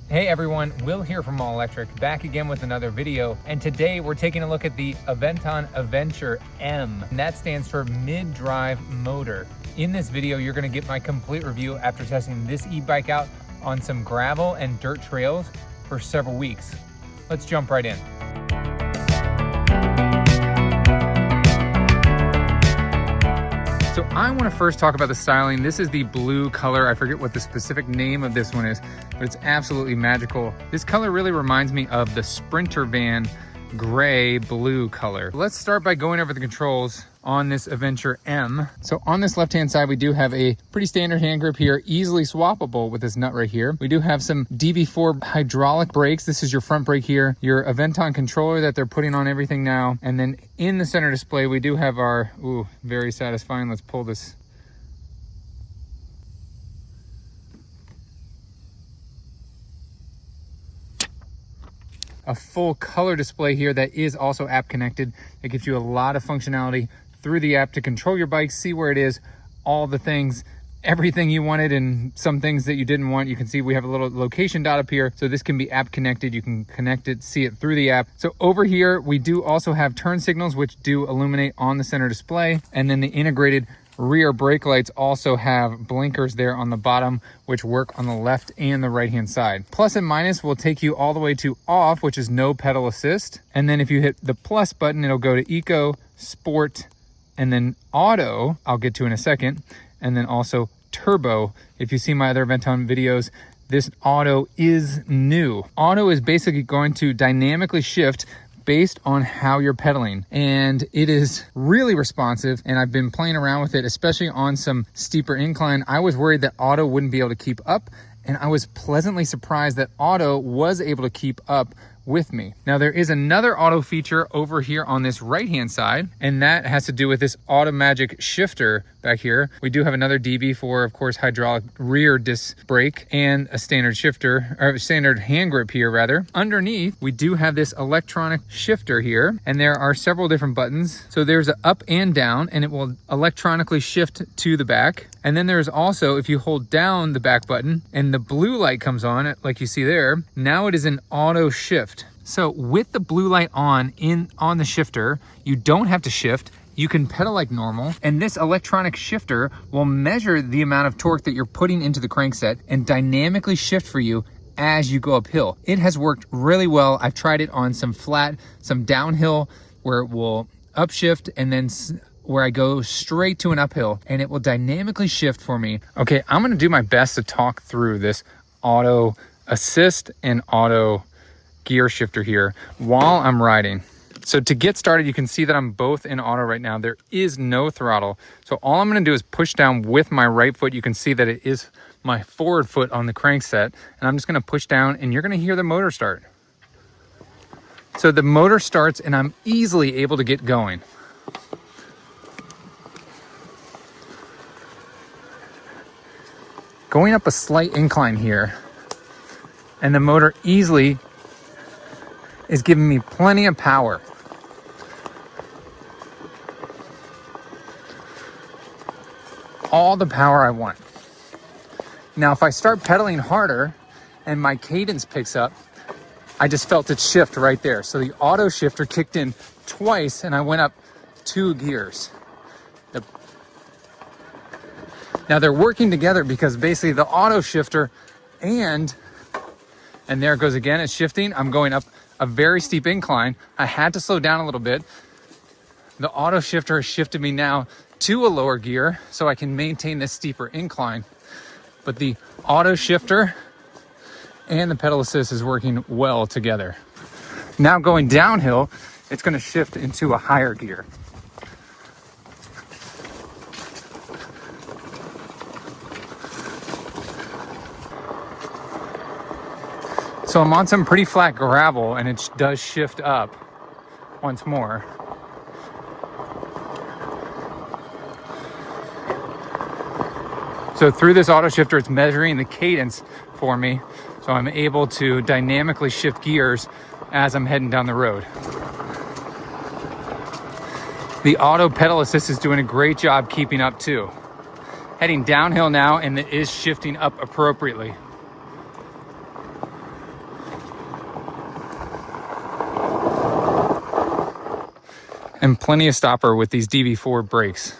Hey everyone, Will here from All Electric, back again with another video. And today we're taking a look at the Aventon Aventure M, and that stands for mid-drive motor. In this video, you're gonna get my complete review after testing this e-bike out on some gravel and dirt trails for several weeks. Let's jump right in. So I want to first talk about the styling. This is the blue color. I forget what the specific name of this one is, but it's absolutely magical. This color really reminds me of the Sprinter van gray blue color. Let's start by going over the controls on this Aventure M. So on this left-hand side, we do have a pretty standard hand grip here, easily swappable with this nut right here. We do have some DB4 hydraulic brakes. This is your front brake here, your Aventon controller that they're putting on everything now. And then in the center display, we do have our, ooh, very satisfying. Let's pull this. A full color display here that is also app connected. It gives you a lot of functionality through the app to control your bike, see where it is, all the things, everything you wanted and some things that you didn't want. You can see we have a little location dot up here. So this can be app connected. You can connect it, see it through the app. So over here, we do also have turn signals, which do illuminate on the center display. And then the integrated rear brake lights also have blinkers there on the bottom, which work on the left and the right hand side. Plus and minus will take you all the way to off, which is no pedal assist. And then if you hit the plus button, it'll go to eco, sport, and then auto, I'll get to in a second. And then also turbo. If you see my other Aventon videos, this auto is new. Auto is basically going to dynamically shift based on how you're pedaling, and it is really responsive. And I've been playing around with it, especially on some steeper incline. I was worried that auto wouldn't be able to keep up, and I was pleasantly surprised that auto was able to keep up with me. Now there is another auto feature over here on this right hand side, and that has to do with this automatic shifter back here. We do have another DB4, of course, hydraulic rear disc brake and a standard shifter, or standard hand grip here rather. Underneath, we do have this electronic shifter here, and there are several different buttons. So there's an up and down, and it will electronically shift to the back. And then there's also, if you hold down the back button and the blue light comes on, like you see there, now it is an auto shift. So with the blue light on the shifter, you don't have to shift. You can pedal like normal, and this electronic shifter will measure the amount of torque that you're putting into the crankset and dynamically shift for you as you go uphill. It has worked really well. I've tried it on some flat, some downhill where it will upshift, and then where I go straight to an uphill, and it will dynamically shift for me. Okay, I'm gonna do my best to talk through this auto assist and auto gear shifter here while I'm riding. So to get started, you can see that I'm both in auto right now. There is no throttle. So all I'm gonna do is push down with my right foot. You can see that it is my forward foot on the crankset, and I'm just gonna push down, and you're gonna hear the motor start. So the motor starts, and I'm easily able to get going. Going up a slight incline here, and the motor easily is giving me plenty of power. All the power I want. Now, if I start pedaling harder and my cadence picks up, I just felt it shift right there. So the auto shifter kicked in twice, and I went up 2 gears. Now they're working together because basically the auto shifter and there it goes again, it's shifting. I'm going up a very steep incline. I had to slow down a little bit. The auto shifter has shifted me now to a lower gear so I can maintain this steeper incline. But the auto shifter and the pedal assist is working well together. Now going downhill, it's going to shift into a higher gear. So I'm on some pretty flat gravel, and it does shift up once more. So through this auto shifter, it's measuring the cadence for me. So I'm able to dynamically shift gears as I'm heading down the road. The auto pedal assist is doing a great job keeping up too. Heading downhill now, and it is shifting up appropriately. and plenty of stopper with these DV4 brakes.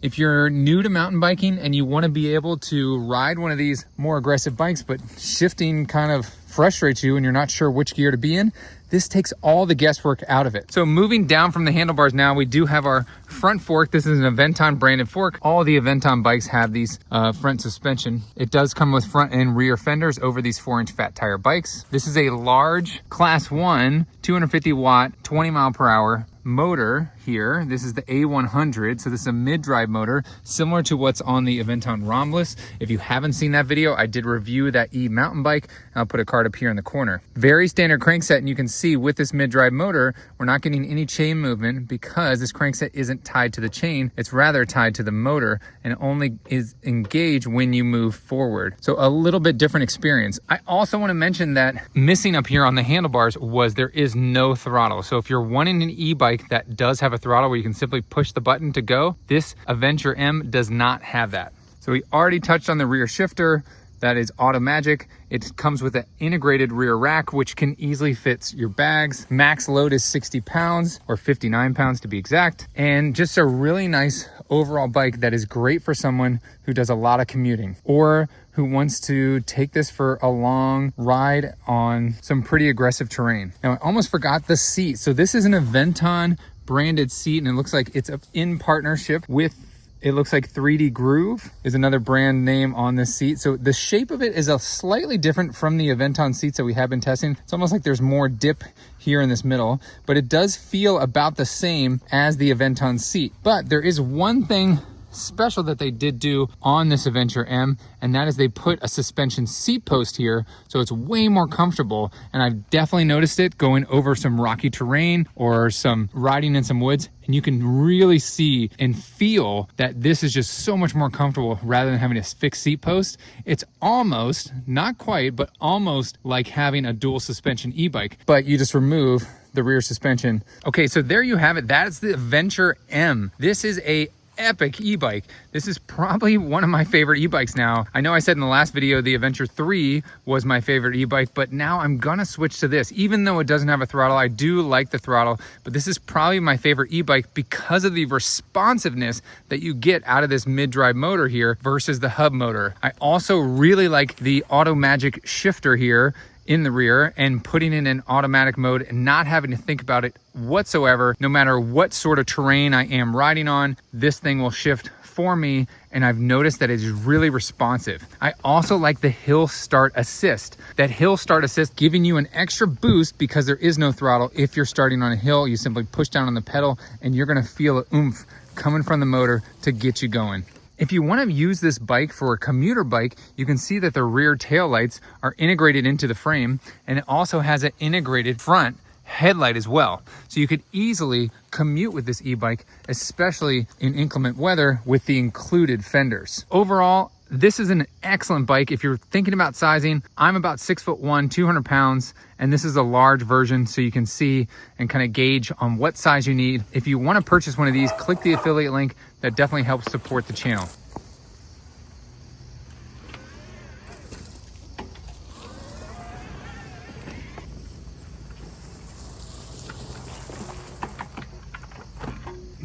If you're new to mountain biking and you want to be able to ride one of these more aggressive bikes, but shifting kind of frustrates you and you're not sure which gear to be in, this takes all the guesswork out of it. So moving down from the handlebars now, we do have our front fork. This is an Aventon branded fork. All the Aventon bikes have these front suspension. It does come with front and rear fenders over these 4-inch fat tire bikes. This is a large class 1, 250 watt, 20 mile per hour motor here. This is the A100, so this is a mid-drive motor similar to what's on the Aventon Romulus. If you haven't seen that video, I did review that mountain bike. I'll put a card up here in the corner. Very standard crankset, and you can see with this mid-drive motor, we're not getting any chain movement because this crankset isn't tied to the chain. It's rather tied to the motor and only is engaged when you move forward. So a little bit different experience. I also want to mention that missing up here on the handlebars was there is no throttle. So if you're wanting an e-bike that does have a throttle where you can simply push the button to go, this Aventure M does not have that. So we already touched on the rear shifter. That is Automagic. It comes with an integrated rear rack, which can easily fit your bags. Max load is 60 pounds or 59 pounds to be exact. And just a really nice overall bike that is great for someone who does a lot of commuting or who wants to take this for a long ride on some pretty aggressive terrain. Now, I almost forgot the seat. So this is an Aventon branded seat, and it looks like it's in partnership with, it looks like 3D Groove is another brand name on this seat. So the shape of it is a slightly different from the Aventon seats that we have been testing. It's almost like there's more dip here in this middle, but it does feel about the same as the Aventon seat. But there is one thing special that they did do on this Aventure M, and that is they put a suspension seat post here, so it's way more comfortable. And I've definitely noticed it going over some rocky terrain or some riding in some woods, and you can really see and feel that this is just so much more comfortable rather than having a fixed seat post. It's almost, not quite, but almost like having a dual suspension e-bike, but you just remove the rear suspension. Okay, so there you have it. That is the Aventure M. This is a epic e-bike. This is probably one of my favorite e-bikes now. I know I said in the last video the Aventure 3 was my favorite e-bike, but now I'm gonna switch to this. Even though it doesn't have a throttle, I do like the throttle, but this is probably my favorite e-bike because of the responsiveness that you get out of this mid-drive motor here versus the hub motor. I also really like the Automagic shifter here in the rear and putting it in automatic mode and not having to think about it whatsoever. No matter what sort of terrain I am riding on, this thing will shift for me, and I've noticed that it's really responsive. I also like the hill start assist. That hill start assist giving you an extra boost because there is no throttle. If you're starting on a hill, you simply push down on the pedal and you're gonna feel an oomph coming from the motor to get you going. If you want to use this bike for a commuter bike, you can see that the rear tail lights are integrated into the frame, and it also has an integrated front headlight as well. So you could easily commute with this e-bike, especially in inclement weather with the included fenders. Overall, this is an excellent bike. If you're thinking about sizing, I'm about 6'1", 200 pounds, and this is a large version, so you can see and kind of gauge on what size you need. If you want to purchase one of these, click the affiliate link. That definitely helps support the channel.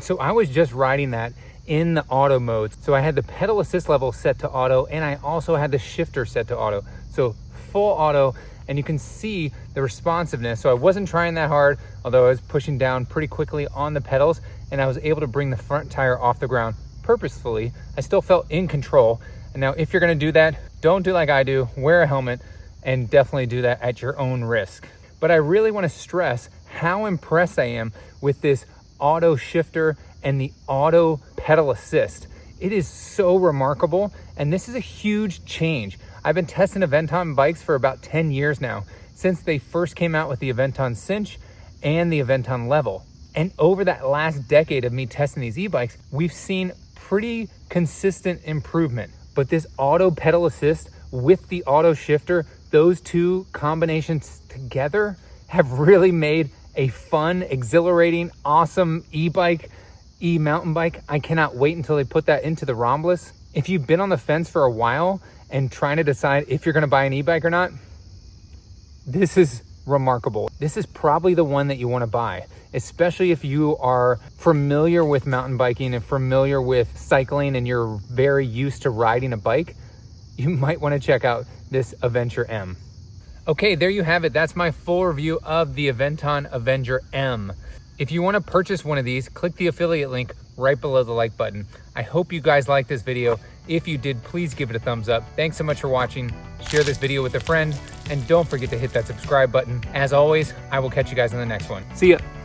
So I was just riding that in the auto mode. So I had the pedal assist level set to auto, and I also had the shifter set to auto. So full auto, and you can see the responsiveness. So I wasn't trying that hard, although I was pushing down pretty quickly on the pedals, and I was able to bring the front tire off the ground purposefully. I still felt in control. And now if you're gonna do that, don't do like I do, wear a helmet, and definitely do that at your own risk. But I really wanna stress how impressed I am with this auto shifter and the auto pedal assist. It is so remarkable, and this is a huge change. I've been testing Aventon bikes for about 10 years now, since they first came out with the Aventon Cinch and the Aventon Level. And over that last decade of me testing these e-bikes, we've seen pretty consistent improvement. But this auto pedal assist with the auto shifter, those two combinations together have really made a fun, exhilarating, awesome e-bike, e-mountain bike. I cannot wait until they put that into the Romulus. If you've been on the fence for a while and trying to decide if you're gonna buy an e-bike or not, this is remarkable. This is probably the one that you want to buy, especially if you are familiar with mountain biking and familiar with cycling and you're very used to riding a bike. You might want to check out this Aventure M. Okay, there you have it. That's my full review of the Aventon Aventure M. If you want to purchase one of these, click the affiliate link right below the like button. I hope you guys liked this video. If you did, please give it a thumbs up. Thanks so much for watching. Share this video with a friend, and don't forget to hit that subscribe button. As always, I will catch you guys in the next one. See ya.